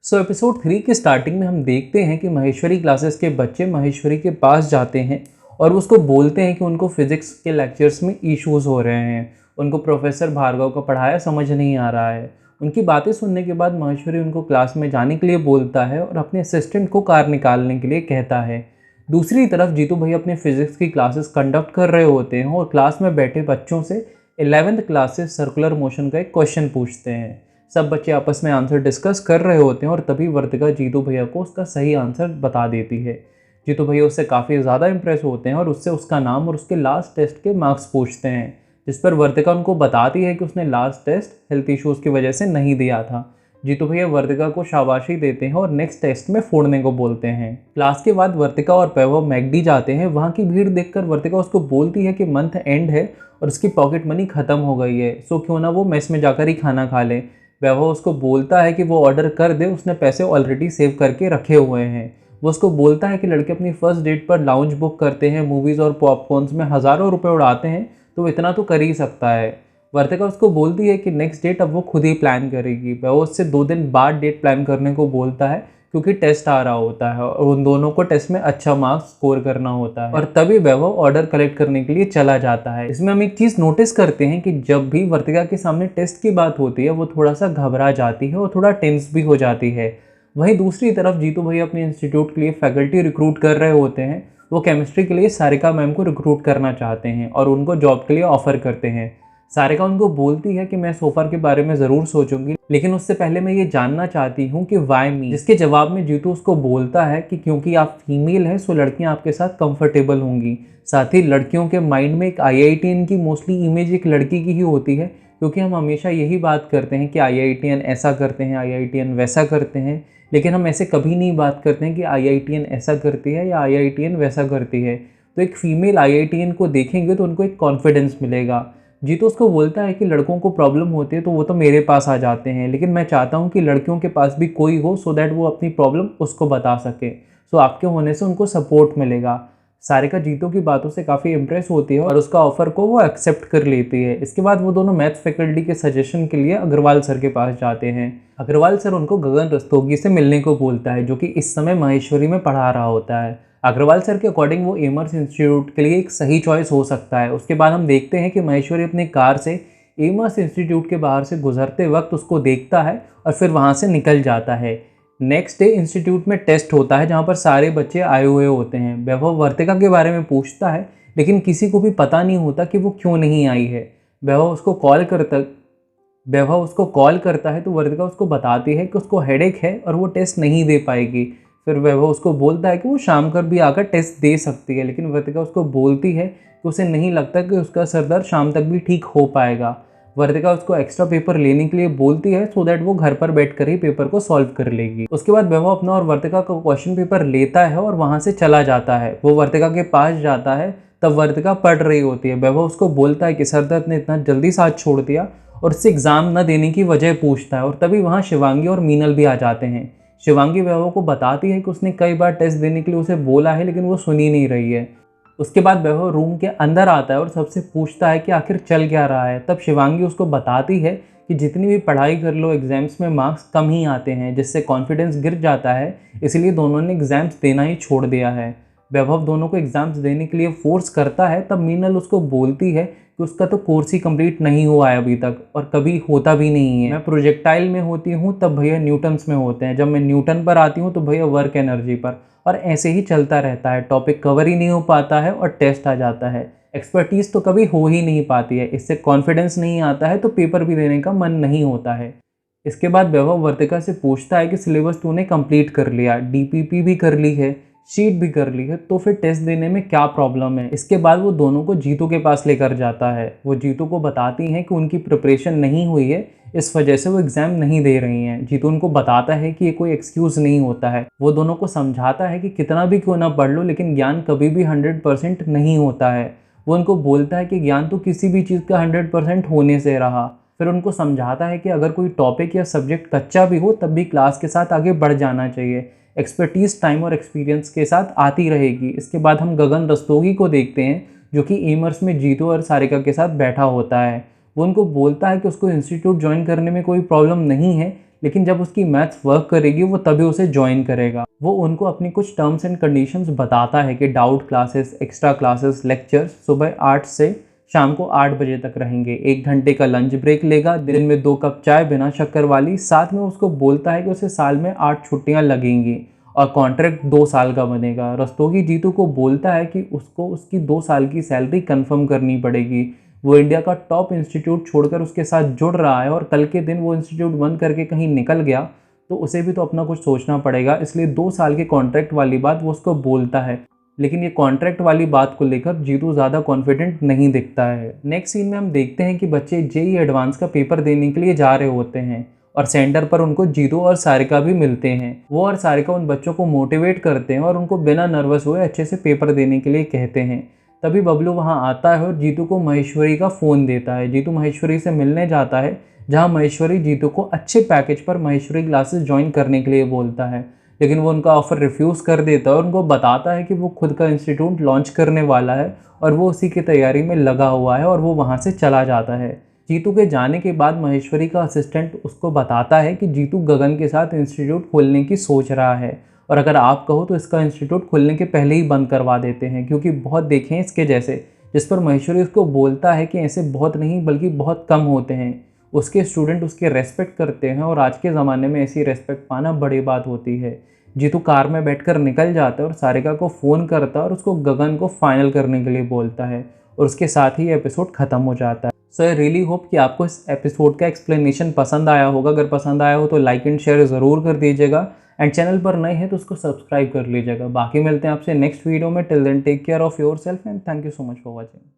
Episode 3 के starting में हम देखते हैं कि महेश्वरी क्लासेस के बच्चे महेश्वरी के पास जाते हैं और उसको बोलते हैं कि उनको फिज़िक्स के लेक्चर्स में इश्यूज़ हो रहे हैं। उनको प्रोफेसर भार्गव का पढ़ाया समझ नहीं आ रहा है। उनकी बातें सुनने के बाद महेश्वरी उनको क्लास में जाने के लिए बोलता है और अपने असिस्टेंट को कार निकालने के लिए कहता है। दूसरी तरफ जीतू भैया अपने फिज़िक्स की क्लासेस कंडक्ट कर रहे होते हैं और क्लास में बैठे बच्चों से 11th क्लास से सर्कुलर मोशन का एक क्वेश्चन पूछते हैं। सब बच्चे आपस में आंसर डिस्कस कर रहे होते हैं और तभी वर्तिका जीतू भैया को उसका सही आंसर बता देती है। जीतू भैया उससे काफ़ी ज़्यादा इंप्रेस होते हैं और उससे उसका नाम और उसके लास्ट टेस्ट के मार्क्स पूछते हैं, जिस पर वर्तिका उनको बताती है कि उसने लास्ट टेस्ट हेल्थ इश्यूज़ की वजह से नहीं दिया था। जीतू भैया वर्तिका को शाबाशी देते हैं और नेक्स्ट टेस्ट में फोड़ने को बोलते हैं। क्लास के बाद वर्तिका और वैभव मैकडी जाते हैं। वहाँ की भीड़ देखकर वर्तिका उसको बोलती है कि मंथ एंड है और उसकी पॉकेट मनी ख़त्म हो गई है, सो क्यों ना वो मेस में जाकर ही खाना खा ले। वैभव उसको बोलता है कि वो ऑर्डर कर दे, उसने पैसे ऑलरेडी सेव करके रखे हुए हैं। वो उसको बोलता है कि लड़के अपनी फर्स्ट डेट पर लाउंज बुक करते हैं, मूवीज़ और पॉपकॉर्न्स में हज़ारों रुपए उड़ाते हैं, तो इतना तो कर ही सकता है। वर्तिका उसको बोलती है कि नेक्स्ट डेट अब वो खुद ही प्लान करेगी। वैभव उससे 2 दिन बाद डेट प्लान करने को बोलता है क्योंकि टेस्ट आ रहा होता है और उन दोनों को टेस्ट में अच्छा मार्क्स स्कोर करना होता है। और तभी वैभव ऑर्डर कलेक्ट करने के लिए चला जाता है। इसमें हम एक चीज़ नोटिस करते हैं कि जब भी वर्तिका के सामने टेस्ट की बात होती है वो थोड़ा सा घबरा जाती है और थोड़ा टेंस भी हो जाती है। वहीं दूसरी तरफ जीतू भैया अपने इंस्टीट्यूट के लिए फैकल्टी रिक्रूट कर रहे होते हैं। वो केमिस्ट्री के लिए सारिका मैम को रिक्रूट करना चाहते हैं और उनको जॉब के लिए ऑफर करते हैं। सारिका उनको बोलती है कि मैं सोफर के बारे में ज़रूर सोचूंगी, लेकिन उससे पहले मैं ये जानना चाहती हूँ कि वाई मी। जिसके जवाब में जीतू उसको बोलता है कि क्योंकि आप फीमेल हैं सो लड़कियाँ आपके साथ कंफर्टेबल होंगी। साथ ही लड़कियों के माइंड में एक IITN की मोस्टली इमेज एक लड़की की ही होती है, क्योंकि हम हमेशा यही बात करते हैं कि IITN ऐसा करते हैं, IITN वैसा करते हैं, लेकिन हम ऐसे कभी नहीं बात करते हैं कि IITN ऐसा करती है या IITN वैसा करती है। तो एक फीमेल IITN को देखेंगे तो उनको एक कॉन्फिडेंस मिलेगा। जीतू उसको बोलता है कि लड़कों को प्रॉब्लम होती है तो वो तो मेरे पास आ जाते हैं, लेकिन मैं चाहता हूँ कि लड़कियों के पास भी कोई हो सो दैट वो अपनी प्रॉब्लम उसको बता सके। सो आपके होने से उनको सपोर्ट मिलेगा। सारिका जीतू की बातों से काफ़ी इंप्रेस होती है और उसका ऑफर को वो एक्सेप्ट कर लेती है। इसके बाद वो दोनों मैथ फैकल्टी के सजेशन के लिए अग्रवाल सर के पास जाते हैं। अग्रवाल सर उनको गगन रस्तोगी से मिलने को बोलता है, जो कि इस समय महेश्वरी में पढ़ा रहा होता है। अग्रवाल सर के अकॉर्डिंग वो एमर्स इंस्टीट्यूट के लिए एक सही चॉइस हो सकता है। उसके बाद हम देखते हैं कि महेश्वरी अपनी कार से एमर्स इंस्टीट्यूट के बाहर से गुजरते वक्त उसको देखता है और फिर वहाँ से निकल जाता है। नेक्स्ट डे इंस्टीट्यूट में टेस्ट होता है जहाँ पर सारे बच्चे आए हुए होते हैं। वैभव वर्तिका के बारे में पूछता है, लेकिन किसी को भी पता नहीं होता कि वो क्यों नहीं आई है। वैभव उसको कॉल करता है तो वर्तिका उसको बताती है कि उसको हेडेक है और वो टेस्ट नहीं दे पाएगी। फिर वैभव उसको बोलता है कि वो शाम कर भी आकर टेस्ट दे सकती है, लेकिन वर्तिका उसको बोलती है कि उसे नहीं लगता कि उसका सर दर्द शाम तक भी ठीक हो पाएगा। वर्तिका उसको एक्स्ट्रा पेपर लेने के लिए बोलती है सो दैट वो घर पर बैठकर ही पेपर को सॉल्व कर लेगी। उसके बाद वैभव अपना और वर्तिका का क्वेश्चन पेपर लेता है और वहाँ से चला जाता है। वो वर्तिका के पास जाता है, तब वर्तिका पढ़ रही होती है। वैभव उसको बोलता है कि सर दर्द ने इतना जल्दी साथ छोड़ दिया और उससे एग्ज़ाम न देने की वजह पूछता है। और तभी वहाँ शिवांगी और मीनल भी आ जाते हैं। शिवांगी वैभव को बताती है कि उसने कई बार टेस्ट देने के लिए उसे बोला है, लेकिन वो सुन ही नहीं रही है। उसके बाद वैभव रूम के अंदर आता है और सबसे पूछता है कि आखिर चल क्या रहा है। तब शिवांगी उसको बताती है कि जितनी भी पढ़ाई कर लो एग्जाम्स में मार्क्स कम ही आते हैं, जिससे कॉन्फिडेंस गिर जाता है, इसलिए दोनों ने एग्जाम्स देना ही छोड़ दिया है। वैभव दोनों को एग्जाम्स देने के लिए फोर्स करता है। तब मीनल उसको बोलती है कि उसका तो कोर्स ही कंप्लीट नहीं हुआ है अभी तक और कभी होता भी नहीं है। मैं प्रोजेक्टाइल में होती हूँ तब भैया न्यूटन्स में होते हैं, जब मैं न्यूटन पर आती हूँ तो भैया वर्क एनर्जी पर, और ऐसे ही चलता रहता है। टॉपिक कवर ही नहीं हो पाता है और टेस्ट आ जाता है। एक्सपर्टीज़ तो कभी हो ही नहीं पाती है, इससे कॉन्फिडेंस नहीं आता है तो पेपर भी देने का मन नहीं होता है। इसके बाद वैभव वर्तिका से पूछता है कि सिलेबस तूने कंप्लीट कर लिया, DPP भी कर ली है, शीट भी कर ली है, तो फिर टेस्ट देने में क्या प्रॉब्लम है। इसके बाद वो दोनों को जीतू के पास लेकर जाता है। वो जीतू को बताती हैं कि उनकी प्रिपरेशन नहीं हुई है, इस वजह से वो एग्ज़ाम नहीं दे रही हैं। जीतू उनको बताता है कि ये कोई एक्सक्यूज़ नहीं होता है। वो दोनों को समझाता है कि कितना भी क्यों ना पढ़ लो, लेकिन ज्ञान कभी भी 100% नहीं होता है। वो उनको बोलता है कि ज्ञान तो किसी भी चीज़ का 100% होने से रहा। फिर उनको समझाता है कि अगर कोई टॉपिक या सब्जेक्ट कच्चा भी हो तब भी क्लास के साथ आगे बढ़ जाना चाहिए। एक्सपर्टीज़ टाइम और एक्सपीरियंस के साथ आती रहेगी। इसके बाद हम गगन रस्तोगी को देखते हैं, जो कि एमर्स में जीतू और सारिका के साथ बैठा होता है। वो उनको बोलता है कि उसको इंस्टीट्यूट ज्वाइन करने में कोई प्रॉब्लम नहीं है, लेकिन जब उसकी मैथ्स वर्क करेगी वो तभी उसे ज्वाइन करेगा। वो उनको अपनी कुछ टर्म्स एंड कंडीशंस बताता है कि doubt classes, extra classes, lectures सुबह 8 से शाम को 8 बजे तक रहेंगे। 1 घंटे का लंच ब्रेक लेगा, दिन में 2 कप चाय बिना शक्कर वाली। साथ में उसको बोलता है कि उसे साल में 8 छुट्टियां लगेंगी और कॉन्ट्रैक्ट 2 साल का बनेगा। रस्तोगी जीतू को बोलता है कि उसको उसकी 2 साल की सैलरी कंफर्म करनी पड़ेगी। वो इंडिया का टॉप इंस्टीट्यूट छोड़कर उसके साथ जुड़ रहा है और कल के दिन वो इंस्टीट्यूट बंद करके कहीं निकल गया तो उसे भी तो अपना कुछ सोचना पड़ेगा। इसलिए 2 साल के कॉन्ट्रैक्ट वाली बात वो उसको बोलता है। लेकिन ये कॉन्ट्रैक्ट वाली बात को लेकर जीतू ज़्यादा कॉन्फिडेंट नहीं दिखता है। नेक्स्ट सीन में हम देखते हैं कि बच्चे जेईई एडवांस का पेपर देने के लिए जा रहे होते हैं और सेंटर पर उनको जीतू और सारिका भी मिलते हैं। वो और सारिका उन बच्चों को मोटिवेट करते हैं और उनको बिना नर्वस हुए अच्छे से पेपर देने के लिए कहते हैं। तभी बबलू वहाँ आता है और जीतू को महेश्वरी का फ़ोन देता है। जीतू महेश्वरी से मिलने जाता है, जहाँ महेश्वरी जीतू को अच्छे पैकेज पर महेश्वरी क्लासेस ज्वाइन करने के लिए बोलता है, लेकिन वो उनका ऑफ़र रिफ्यूज़ कर देता है और उनको बताता है कि वो खुद का इंस्टीट्यूट लॉन्च करने वाला है और वो उसी की तैयारी में लगा हुआ है और वो वहाँ से चला जाता है। जीतू के जाने के बाद महेश्वरी का असिस्टेंट उसको बताता है कि जीतू गगन के साथ इंस्टीट्यूट खोलने की सोच रहा है और अगर आप कहो तो इसका इंस्टीट्यूट खुलने के पहले ही बंद करवा देते हैं, क्योंकि बहुत देखे हैं इसके जैसे। जिस पर महेश्वरी उसको बोलता है कि ऐसे बहुत नहीं बल्कि बहुत कम होते हैं। उसके स्टूडेंट उसकी रेस्पेक्ट करते हैं और आज के ज़माने में ऐसी रेस्पेक्ट पाना बड़ी बात होती है। जीतू कार में बैठकर निकल जाता है और सारिका को फ़ोन करता है और उसको गगन को फाइनल करने के लिए बोलता है और उसके साथ ही एपिसोड ख़त्म हो जाता है। सो आई रियली होप कि आपको इस एपिसोड का एक्सप्लेनेशन पसंद आया होगा। अगर पसंद आया हो तो लाइक एंड शेयर ज़रूर कर दीजिएगा एंड चैनल पर नए हैं तो उसको सब्सक्राइब कर लीजिएगा। बाकी मिलते हैं आपसे नेक्स्ट वीडियो में। Till then take care of your self and thank you so much for watching.